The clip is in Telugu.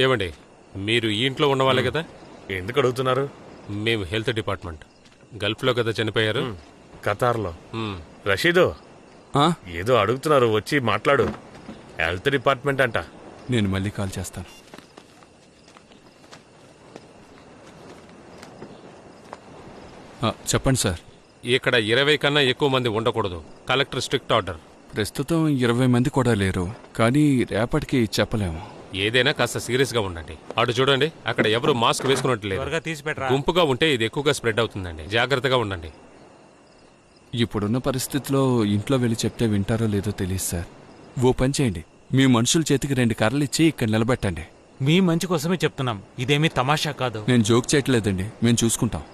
ఏమండి, మీరు ఈ ఇంట్లో ఉన్నవాళ్ళే కదా? ఎందుకు అడుగుతున్నారు? మేము హెల్త్ డిపార్ట్మెంట్. గల్ఫ్లో కదా చనిపోయారు? ఖతార్లో. రషీదు, ఏదో అడుగుతున్నారు, వచ్చి మాట్లాడు. హెల్త్ డిపార్ట్మెంట్ అంట. నేను మళ్ళీ కాల్ చేస్తాను. చెప్పండి సార్. ఇక్కడ 20 కన్నా ఎక్కువ మంది ఉండకూడదు. Collector strict order. ప్రస్తుతం 20 మంది కూడా లేరు, కానీ రేపటికి చెప్పలేము. ఏదైనా కాస్త సీరియస్ గా ఉండండి. అటు చూడండి, అక్కడ ఎవరు మాస్క్ వేసుకున్నట్లేదు. గుంపుగా ఉంటే ఇది ఎక్కువగా స్ప్రెడ్ అవుతుందండి. జాగ్రత్తగా ఉండండి. ఇప్పుడున్న పరిస్థితిలో ఇంట్లో వెళ్ళి చెప్తే వింటారో లేదో తెలియదు సార్. ఓ పని చేయండి, మీ మనుషుల చేతికి 2 కర్రలు ఇచ్చి ఇక్కడ నిలబెట్టండి. మీ మంచి కోసమే చెప్తున్నాం, ఇదేమీ తమాషా కాదు. నేను జోక్ చేయట్లేదండి, మేము చూసుకుంటాం.